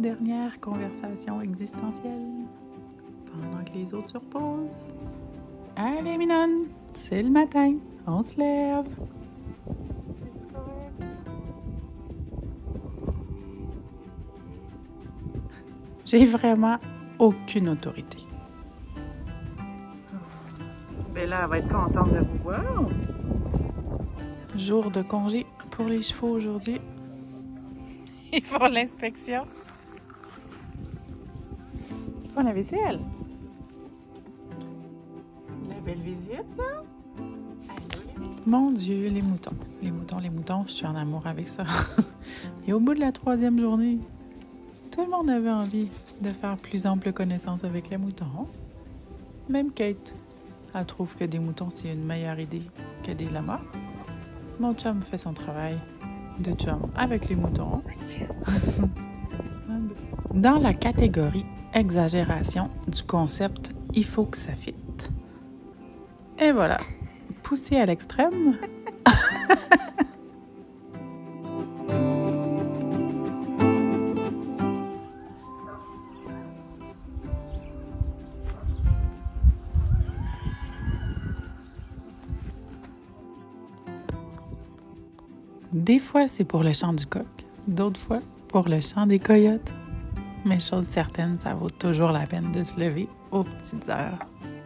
dernière conversation existentielle pendant que les autres se reposent. Allez, mignonne, c'est le matin, on se lève. J'ai vraiment aucune autorité. Bella va être contente de vous voir. Jour de congé pour les chevaux aujourd'hui. Ils font l'inspection. Ils font la vaisselle. La belle visite, ça? Mon Dieu, les moutons. Les moutons, je suis en amour avec ça. Et au bout de la 3e journée, tout le monde avait envie de faire plus ample connaissance avec les moutons. Même Kate, elle trouve que des moutons, c'est une meilleure idée que des lamas. Mon chum fait son travail de chum avec les moutons. Dans la catégorie exagération du concept « il faut que ça fitte ». Et voilà, poussé à l'extrême. Des fois, c'est pour le chant du coq, d'autres fois, pour le chant des coyotes. Mais chose certaine, ça vaut toujours la peine de se lever aux petites heures.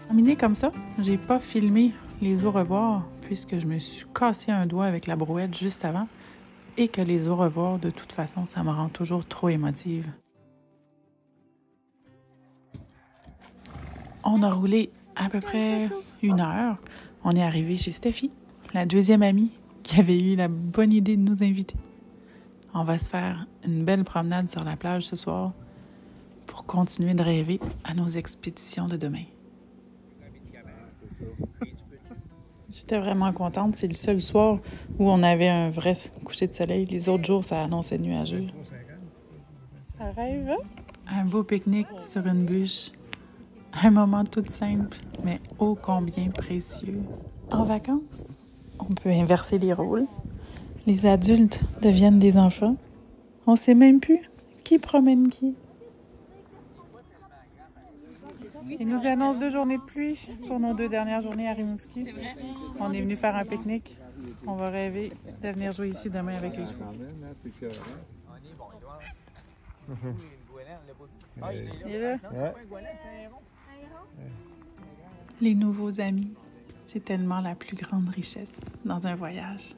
Terminé comme ça, j'ai pas filmé les au revoir puisque je me suis cassé un doigt avec la brouette juste avant et que les au revoir, de toute façon, ça me rend toujours trop émotive. On a roulé à peu près 1 heure. On est arrivé chez Steffi, la 2e amie qui avait eu la bonne idée de nous inviter. On va se faire une belle promenade sur la plage ce soir pour continuer de rêver à nos expéditions de demain. J'étais vraiment contente. C'est le seul soir où on avait un vrai coucher de soleil. Les autres jours, ça annonçait nuageux. Ça rêve, hein? Un beau pique-nique sur une bûche. Un moment tout simple, mais ô combien précieux. En vacances, on peut inverser les rôles. Les adultes deviennent des enfants. On sait même plus qui promène qui. Ils nous annoncent 2 journées de pluie pour nos 2 dernières journées à Rimouski. On est venu faire un pique-nique. On va rêver de venir jouer ici demain avec les chevaux. Il est là? Les nouveaux amis, c'est tellement la plus grande richesse dans un voyage.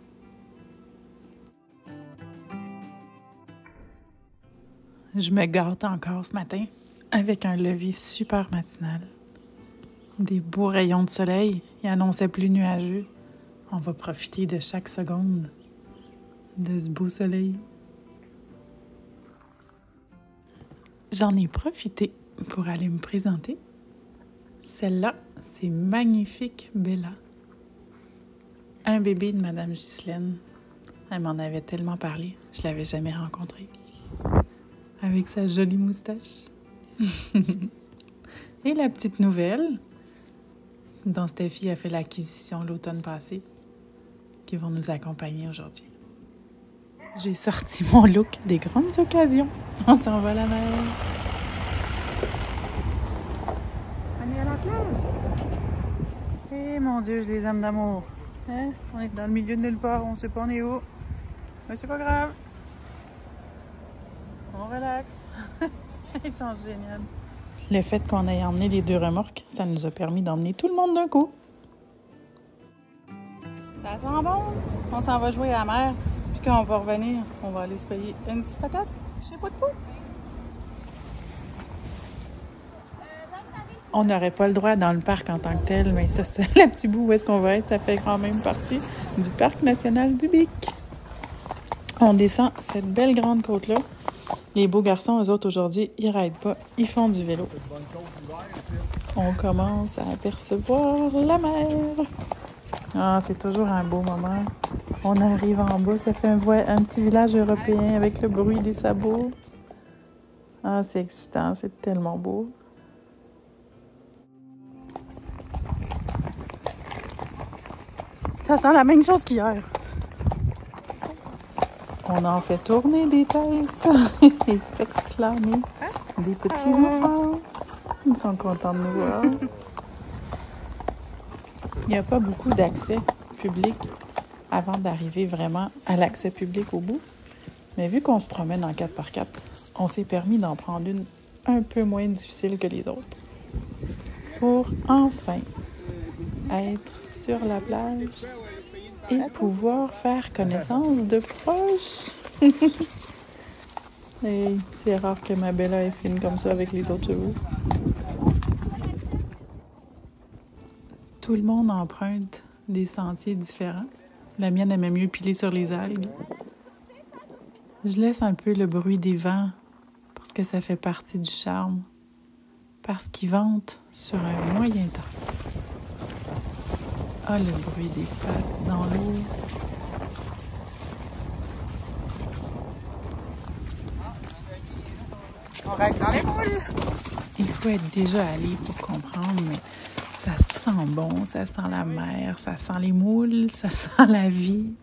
Je me gâte encore ce matin avec un lever super matinal. Des beaux rayons de soleil, il annonçait plus nuageux. On va profiter de chaque seconde de ce beau soleil. J'en ai profité pour aller me présenter. Celle-là, c'est magnifique Bella. Un bébé de Madame Ghislaine. Elle m'en avait tellement parlé, je l'avais jamais rencontrée. Avec sa jolie moustache. Et la petite nouvelle, dont Steffi a fait l'acquisition l'automne passé, qui vont nous accompagner aujourd'hui. J'ai sorti mon look des grandes occasions. On s'en va à la mer. On est à la plage. Eh mon Dieu, je les aime d'amour. Hein? On est dans le milieu de nulle part, on sait pas on est où. Mais c'est pas grave. On relaxe. Ils sont géniaux. Le fait qu'on ait emmené les 2 remorques, ça nous a permis d'emmener tout le monde d'un coup. Ça sent bon. On s'en va jouer à la mer. Puis quand on va revenir, on va aller se payer une petite patate. Je sais pas de quoi. On n'aurait pas le droit dans le parc en tant que tel, mais ça, c'est le petit bout où est-ce qu'on va être. Ça fait quand même partie du parc national du Bic. On descend cette belle grande côte-là. Les beaux garçons, eux autres, aujourd'hui, ils raident pas, ils font du vélo. On commence à apercevoir la mer. Ah, c'est toujours un beau moment. On arrive en bas, ça fait un petit village européen avec le bruit des sabots. Ah, c'est excitant, c'est tellement beau. Ça sent la même chose qu'hier. On en fait tourner des têtes et s'exclamer. Des petits enfants. Ils sont contents de nous voir. Il n'y a pas beaucoup d'accès public avant d'arriver vraiment à l'accès public au bout. Mais vu qu'on se promène en 4x4, on s'est permis d'en prendre une un peu moins difficile que les autres. Pour enfin être sur la plage et pouvoir faire connaissance de proches. Et c'est rare que ma Bella est fine comme ça avec les autres chevaux. Tout le monde emprunte des sentiers différents. La mienne aimait mieux piler sur les algues. Je laisse un peu le bruit des vents parce que ça fait partie du charme. Parce qu'ils ventent sur un moyen temps. Ah, le bruit des pattes dans l'eau. On règle dans les moules. Il faut être déjà allé pour comprendre, mais ça sent bon, ça sent la mer, ça sent les moules, ça sent la vie.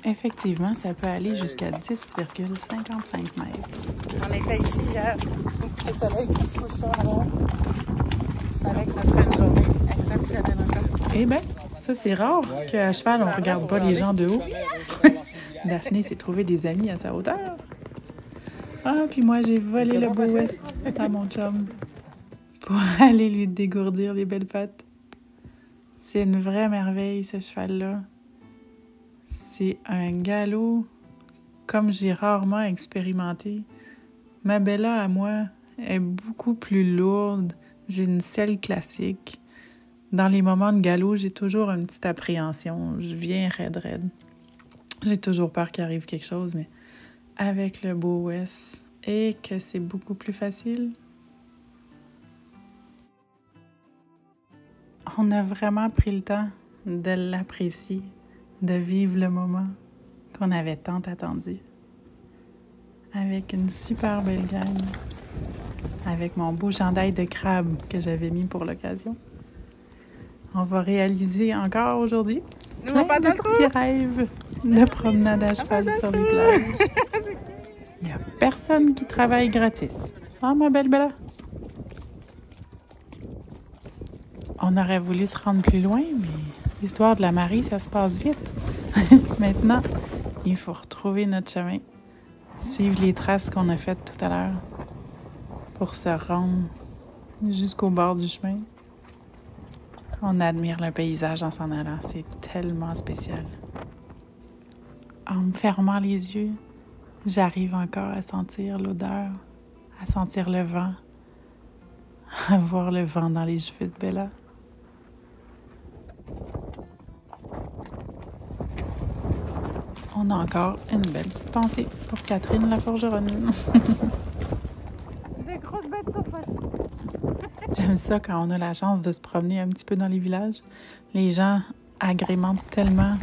Effectivement, ça peut aller jusqu'à 10,55 mètres. On est fait ici hier, au petit soleil qui se couche sur la. Je savais que ça serait une journée exceptionnelle encore. Eh bien, ça c'est rare qu'à cheval, on ne regarde pas les gens de haut. Daphné s'est trouvé des amis à sa hauteur. Ah, puis moi, j'ai volé le Beau West à mon chum pour aller lui dégourdir les belles pattes. C'est une vraie merveille, ce cheval-là. C'est un galop comme j'ai rarement expérimenté. Ma Bella, à moi, est beaucoup plus lourde. J'ai une selle classique. Dans les moments de galop, j'ai toujours une petite appréhension. Je viens raide. J'ai toujours peur qu'il arrive quelque chose, mais avec le Beau West, et que c'est beaucoup plus facile. On a vraiment pris le temps de l'apprécier, de vivre le moment qu'on avait tant attendu. Avec une super belle gang, avec mon beau chandail de crabe que j'avais mis pour l'occasion. On va réaliser encore aujourd'hui plein de petits rêves de promenade à cheval sur les plages. Il n'y a personne qui travaille gratis. Ah, ma belle Bella! On aurait voulu se rendre plus loin, mais l'histoire de la marée, ça se passe vite. Maintenant, il faut retrouver notre chemin, suivre les traces qu'on a faites tout à l'heure pour se rendre jusqu'au bord du chemin. On admire le paysage en s'en allant. C'est tellement spécial. En me fermant les yeux, j'arrive encore à sentir l'odeur, à sentir le vent, à voir le vent dans les cheveux de Bella. On a encore une belle petite pensée pour Catherine la forgeronne. Des grosses bêtes sauvages. J'aime ça quand on a la chance de se promener un petit peu dans les villages. Les gens agrémentent tellement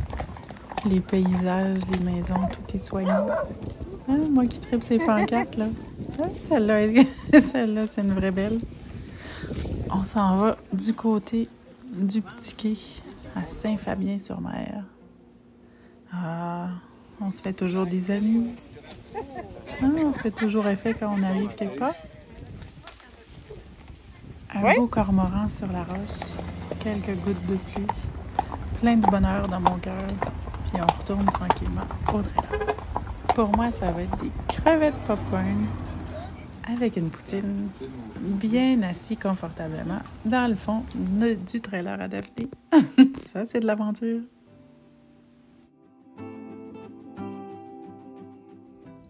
les paysages, les maisons, tout est soigné. Ah, moi qui tripe ces pancartes, là. Ah, celle-là, c'est une vraie belle. On s'en va du côté du petit quai à Saint-Fabien-sur-Mer. Ah, on se fait toujours des amis. Ah, on fait toujours effet quand on arrive quelque part. Un beau cormoran sur la roche, quelques gouttes de pluie, plein de bonheur dans mon cœur, puis on retourne tranquillement au trailer. Pour moi, ça va être des crevettes popcorn avec une poutine, bien assis confortablement dans le fond du trailer à Daphné. Ça, c'est de l'aventure.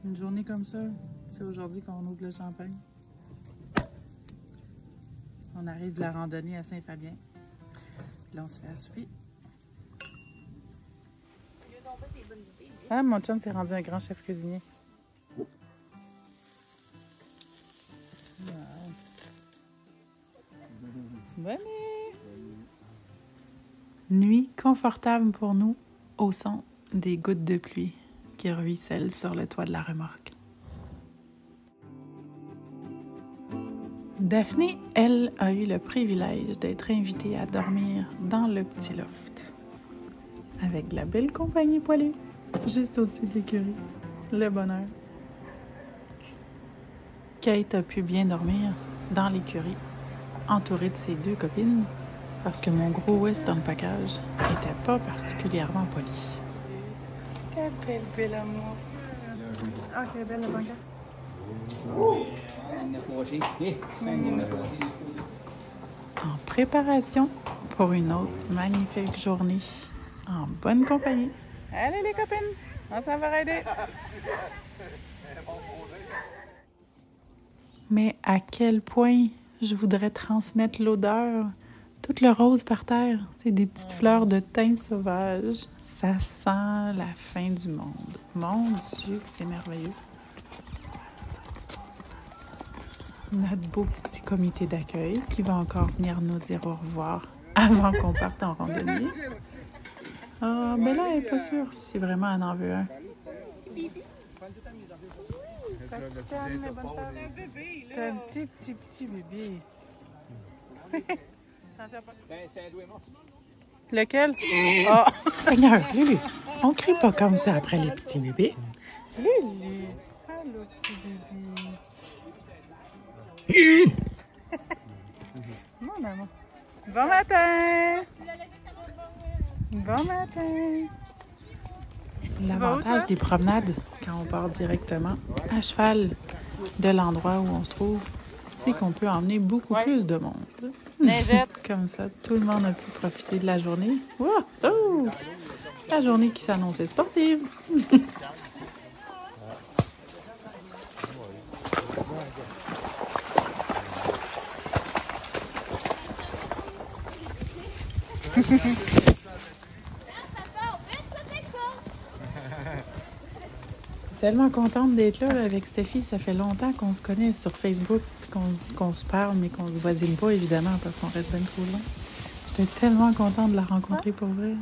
Une journée comme ça, c'est aujourd'hui qu'on ouvre le champagne. On arrive de la randonnée à Saint-Fabien. Là, on se fait à souper. Ah, mon chum s'est rendu un grand chef cuisinier. Bonne nuit confortable pour nous au son des gouttes de pluie qui ruissellent sur le toit de la remorque. Daphné, elle, a eu le privilège d'être invitée à dormir dans le petit loft. avec de la belle compagnie poilée, juste au-dessus de l'écurie. Le bonheur. Kate a pu bien dormir dans l'écurie, entourée de ses 2 copines, parce que mon gros West dans le package n'était pas particulièrement poli. Quel bel amour. Ok, belle la banque. En préparation pour une autre magnifique journée en bonne compagnie. Allez les copines, on s'en va aider. Mais à quel point je voudrais transmettre l'odeur. Tout le rose par terre, c'est des petites fleurs de thym sauvage. Ça sent la fin du monde. Mon Dieu, que c'est merveilleux. Notre beau petit comité d'accueil qui va encore venir nous dire au revoir avant qu'on parte en randonnée. Ah, ben là, elle n'est pas sûre si vraiment elle en veut un. T'as un petit bébé. Lequel? Oh, Seigneur, Lulu, on crie pas comme ça après les petits bébés. Lulu. Allô, petit bébé. Mon amour. Bon matin. Bon matin. L'avantage des promenades, quand on part directement à cheval de l'endroit où on se trouve, c'est qu'on peut emmener beaucoup plus de monde. Neigette. Comme ça, tout le monde a pu profiter de la journée. Wow! Oh! La journée qui s'annonçait sportive. Tellement contente d'être là, avec Steffi. Ça fait longtemps qu'on se connaît sur Facebook, qu'on se parle, mais qu'on se voisine pas, évidemment, parce qu'on reste bien trop loin. J'étais tellement contente de la rencontrer pour vrai.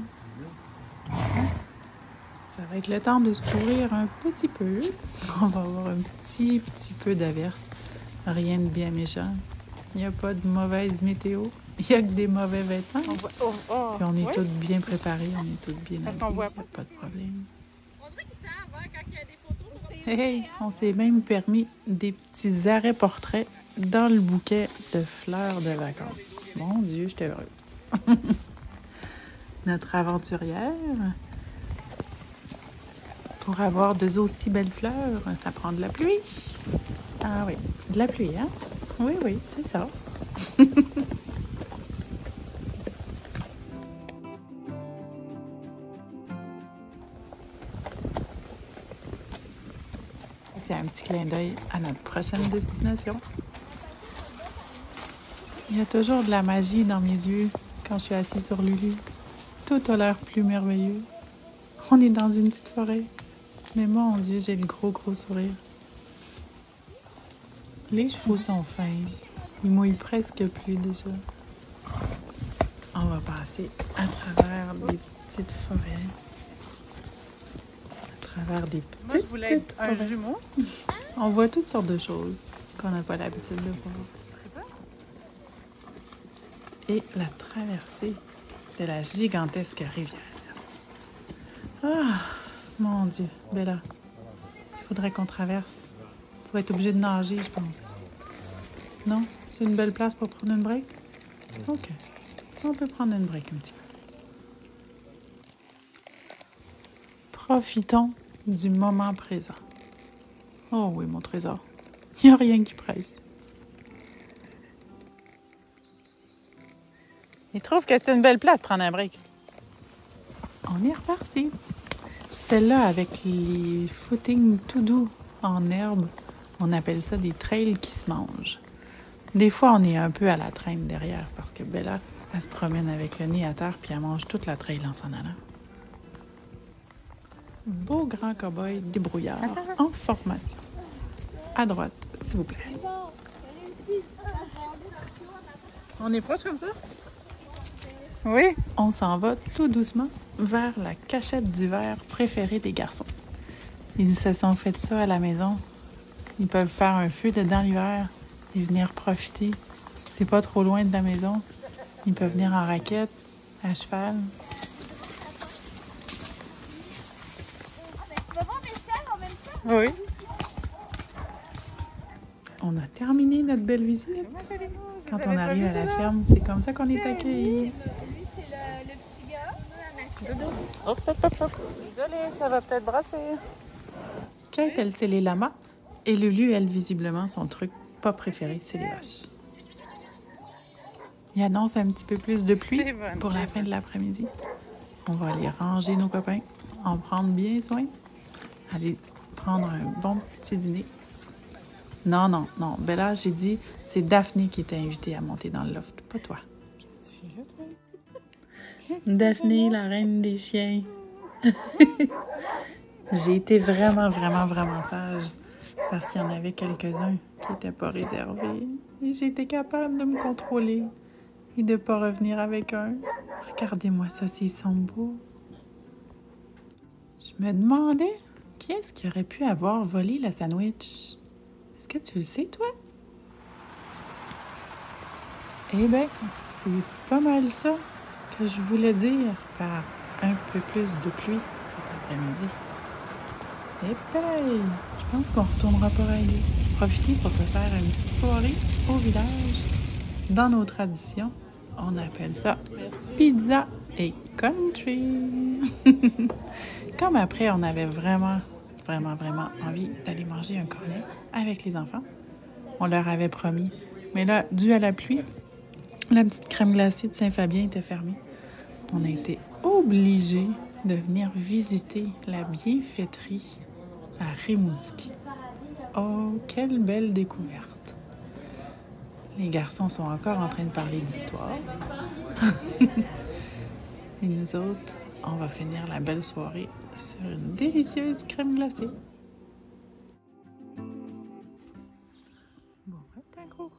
Ça va être le temps de se couvrir un petit peu. On va avoir un petit peu d'averse. Rien de bien méchant. Il n'y a pas de mauvaise météo. Il n'y a que des mauvais vêtements. Puis on est toutes bien préparées, on est toutes bien habillées. Il n'y a pas de problème. Hey, on s'est même permis des petits arrêts portraits dans le bouquet de fleurs de vacances. Mon Dieu, j'étais heureuse. Notre aventurière, pour avoir de aussi belles fleurs, ça prend de la pluie. Ah oui, de la pluie, hein? Oui, oui, c'est ça. C'est un petit clin d'œil à notre prochaine destination. Il y a toujours de la magie dans mes yeux quand je suis assise sur Lulu. Tout a l'air plus merveilleux. On est dans une petite forêt. Mais mon Dieu, j'ai le gros sourire. Les chevaux sont fins. Ils mouillent presque plus déjà. On va passer à travers des petites forêts. À travers des petites Moi, je voulais être un forêts. jumeau. On voit toutes sortes de choses qu'on n'a pas l'habitude de voir. Et la traversée de la gigantesque rivière. Ah, mon Dieu, Bella, il faudrait qu'on traverse. Tu vas être obligée de nager, je pense. Non? C'est une belle place pour prendre une break? OK. On peut prendre une break un petit peu. Profitons du moment présent. Oh oui, mon trésor. Il n'y a rien qui presse. Il trouve que c'est une belle place, prendre un break. On est reparti. Celle-là, avec les footings tout doux en herbe, on appelle ça des trails qui se mangent. Des fois, on est un peu à la traîne derrière parce que Bella, elle se promène avec le nez à terre puis elle mange toute la trail en s'en allant. Beau grand cow-boy débrouillard en formation. À droite, s'il vous plaît. On est proche comme ça? Oui. On s'en va tout doucement vers la cachette d'hiver préférée des garçons. Ils se sont fait ça à la maison. Ils peuvent faire un feu dedans l'hiver et venir profiter. C'est pas trop loin de la maison. Ils peuvent venir en raquette, à cheval. Oui. On a terminé notre belle visite. Quand on arrive à la ferme, c'est comme ça qu'on est accueillis. Lui, c'est le petit gars. Dodo. Hop, hop, hop, hop. Désolée, ça va peut-être brasser. Kate, elle, c'est les lamas. Et Lulu, elle, visiblement, son truc pas préféré, c'est les vaches. Il annonce un petit peu plus de pluie pour la fin de l'après-midi. On va aller ranger nos copains, en prendre bien soin, aller prendre un bon petit dîner. Non, non, non. Bella, j'ai dit, c'est Daphné qui t'a invitée à monter dans le loft, pas toi. Qu'est-ce que tu fais là, toi? Daphné, la reine des chiens. J'ai été vraiment, vraiment, vraiment sage parce qu'il y en avait quelques-uns qui n'étaient pas réservés. Et j'ai été capable de me contrôler et de ne pas revenir avec un. Regardez-moi ça, s'ils sont beaux. Je me demandais qui est-ce qui aurait pu avoir volé le sandwich. Est-ce que tu le sais, toi? Eh bien, c'est pas mal ça que je voulais dire par un peu plus de pluie cet après-midi. Eh bien, je pense qu'on retournera pareil. Profiter pour se faire une petite soirée au village. Dans nos traditions, on appelle ça pizza et country. Comme après, on avait vraiment envie d'aller manger un cornet avec les enfants. On leur avait promis. Mais là, dû à la pluie, la petite crème glacée de Saint-Fabien était fermée. On a été obligés de venir visiter la bienfaiterie à Rimouski. Oh, quelle belle découverte! Les garçons sont encore en train de parler d'histoire. Et nous autres, on va finir la belle soirée sur une délicieuse crème glacée. Bon, t'es un gros.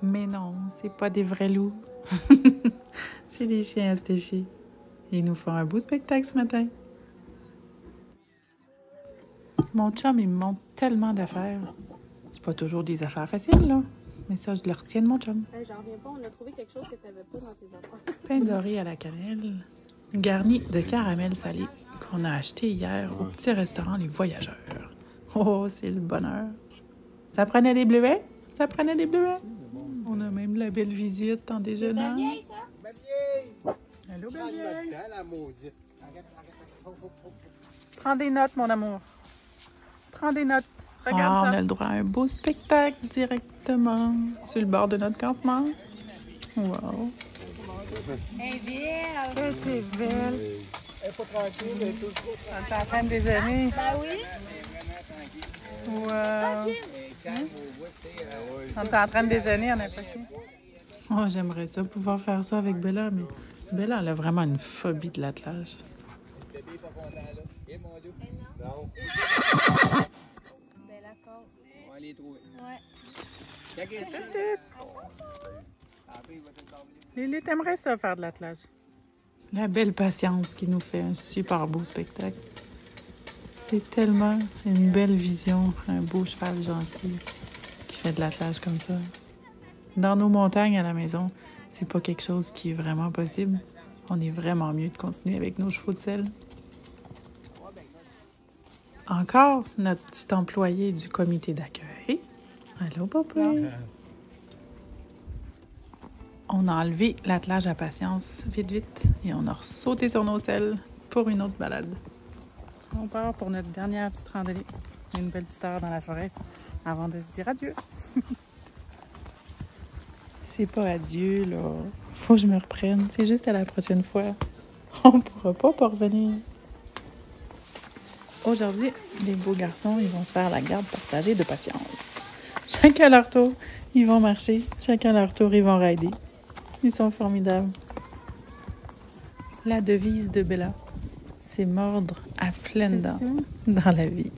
Mais non, c'est pas des vrais loups. C'est les chiens à Stéphie. Ils nous font un beau spectacle ce matin. Mon chum, il me montre tellement d'affaires. C'est pas toujours des affaires faciles, là. Mais ça, je le retiens de mon chum. J'en reviens pas, on a trouvé quelque chose que tu n'avais pas dans tes affaires. Pain doré à la cannelle, garni de caramel salé qu'on a acheté hier au petit restaurant Les Voyageurs. Oh, c'est le bonheur. Ça prenait des bleuets? Ça prenait des bleuets? On a même la belle visite en déjeunant. C'est vieille, ça? Ma vieille! Allô, belle Prends vieille. notre temps, la maudite. Arrête. Prends des notes, mon amour. Prends des notes. Regarde ça. On a le droit à un beau spectacle directement sur le bord de notre campement. Wow. Elle est belle. Elle est belle. Elle est pas tranquille, elle est toujours tranquille. On est en train de déjeuner. Ben oui. Wow. Tranquille. On est en train de déjeuner, on n'a pas fini. Oh, j'aimerais ça, pouvoir faire ça avec Bella, mais Bella, elle a vraiment une phobie de l'attelage. Le bébé est pas content, là. Eh, mon Dieu. Non. Ben d'accord. On va aller trouver. Ouais. Quand elle est après, il va te parler. Lily, t'aimerais ça faire de l'attelage? La belle patience qui nous fait un super beau spectacle. C'est tellement une belle vision, un beau cheval gentil qui fait de l'attelage comme ça. Dans nos montagnes à la maison, c'est pas quelque chose qui est vraiment possible. On est vraiment mieux de continuer avec nos chevaux de selle. Encore notre petit employé du comité d'accueil. Allô, papa? On a enlevé l'attelage à patience vite et on a sauté sur nos selles pour une autre balade. On part pour notre dernière petite randonnée. Une belle petite heure dans la forêt avant de se dire adieu. C'est pas adieu, là. Faut que je me reprenne. C'est juste à la prochaine fois. On pourra pas revenir. Aujourd'hui, les beaux garçons, ils vont se faire la garde partagée de patience. Chacun à leur tour, ils vont marcher. Chacun à leur tour, ils vont rider. Ils sont formidables. La devise de Bella, c'est mordre à pleines dents dans la vie.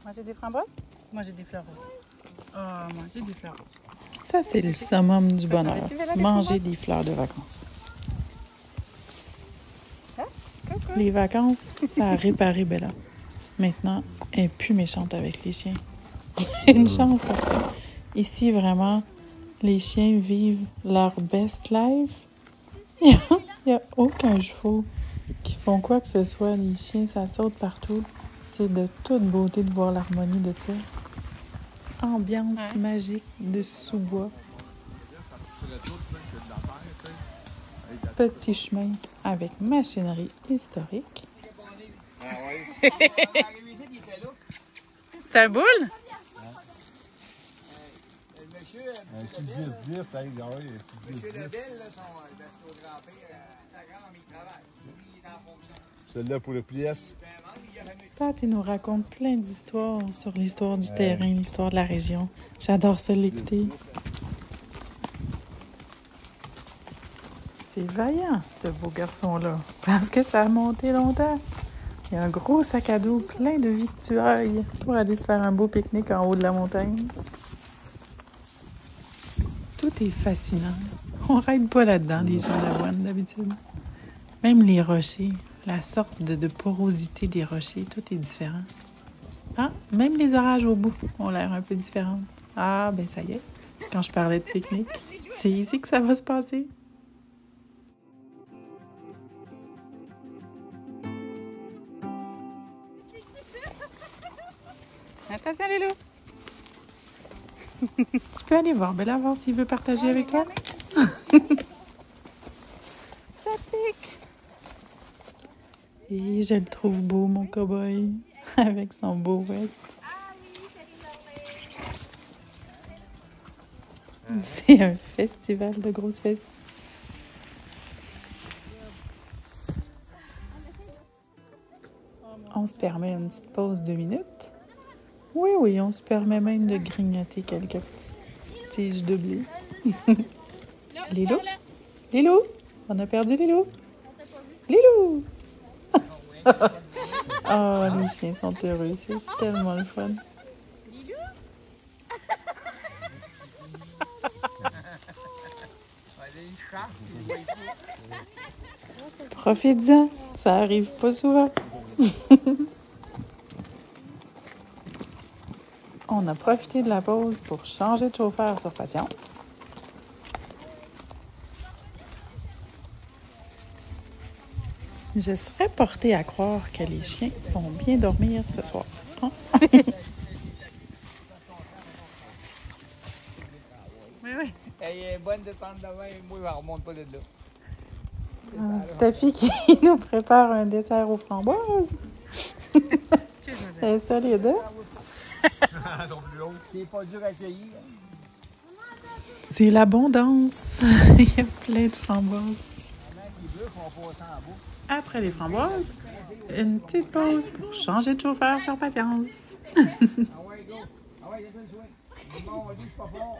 Manger des framboises? Manger des fleurs roses. Manger des fleurs roses. Ça, c'est le summum du bonheur. Manger des fleurs de vacances. Les vacances, ça a réparé Bella. Maintenant, elle est plus méchante avec les chiens. Une chance parce que ici, vraiment, les chiens vivent leur best life. Il n'y a aucun chevaux qui font quoi que ce soit. Les chiens, ça saute partout. C'est de toute beauté de voir l'harmonie de ça. Ambiance magique de sous-bois. Petit chemin avec machinerie historique. C'est un boule? Monsieur Lebel, parce qu'au grand-père, sa grand, il travaille. Il est en fonction. Celle-là pour le pièce. Pat, il nous raconte plein d'histoires sur l'histoire du terrain, l'histoire de la région. J'adore ça l'écouter. C'est vaillant, ce beau garçon-là, parce que ça a monté longtemps. Il y a un gros sac à dos plein de victuailles pour aller se faire un beau pique-nique en haut de la montagne. Tout est fascinant. On règle pas là-dedans, les champs d'avoine, d'habitude. Même les rochers, la sorte de porosité des rochers, tout est différent. Ah, même les orages au bout ont l'air un peu différents. Ah, ben ça y est, quand je parlais de pique-nique, c'est ici que ça va se passer. Attention, Lilo! Tu peux aller voir Bella, voir s'il veut partager avec toi. Ça pique! Et je le trouve beau, mon cow-boy, avec son beau veste. C'est un festival de grosses fesses. On se permet une petite pause 2 minutes. Oui, oui, on se permet même de grignoter quelques petites tiges de blé. Lilo? Lilo? On a perdu Lilo? Lilo! Oh, les chiens sont heureux. C'est tellement le fun. Profite-en. Ça arrive pas souvent. On a profité de la pause pour changer de chauffeur sur Patience. Je serais portée à croire que les chiens vont bien dormir ce soir. Hein? Oui, oui. Elle est bonne descente devant et moi, elle remonte pas de là. Steffi qui nous prépare un dessert aux framboises. Elle est solide, hein? C'est pas dur à cueillir. C'est l'abondance. Il y a plein de framboises. Après les framboises, une petite pause pour changer de chauffeur sur Patience. Ah ouais, go. Ah ouais, il y a deux soins. Non, on dit pas fort.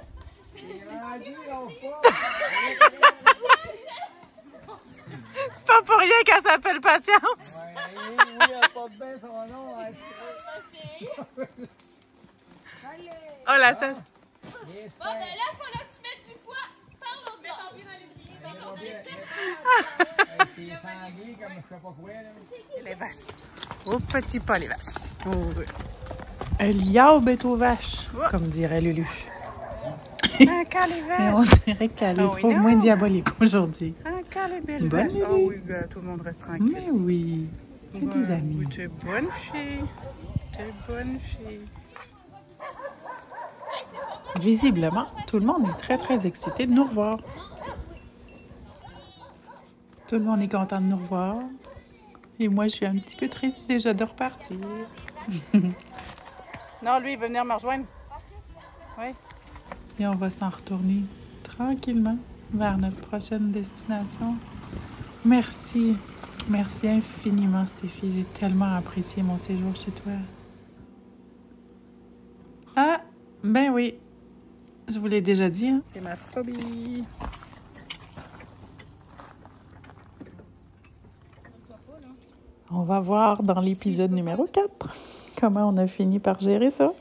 C'est pas pour rien qu'elle s'appelle Patience. Oui, elle porte bien son nom. Oh la scène. Bon, ben là, il faut que tu mettes du poids par l'autre bord. Mets ton pied C'est sanguin comme je sais pas quoi. Là. Les vaches. Au petit pas, les vaches. Oh. Un liaube est aux vaches, comme dirait Lulu. Encore les vaches. Et on dirait qu'elle les trouve moins diaboliques aujourd'hui. Encore les belles Bonne vaches. nuit. Oh oui, ben, tout le monde reste tranquille. Mais oui, c'est des amis. Oui, tu es bonne fille. Tu es bonne fille. Visiblement, tout le monde est très, très excité de nous revoir. Tout le monde est content de nous revoir. Et moi, je suis un petit peu triste déjà de repartir. Non, lui, il veut venir me rejoindre. Oui. Et on va s'en retourner tranquillement vers notre prochaine destination. Merci. Merci infiniment, Stéphie. J'ai tellement apprécié mon séjour chez toi. Ah, ben oui. Je vous l'ai déjà dit, hein? C'est ma phobie. On va voir dans l'épisode numéro 4 comment on a fini par gérer ça.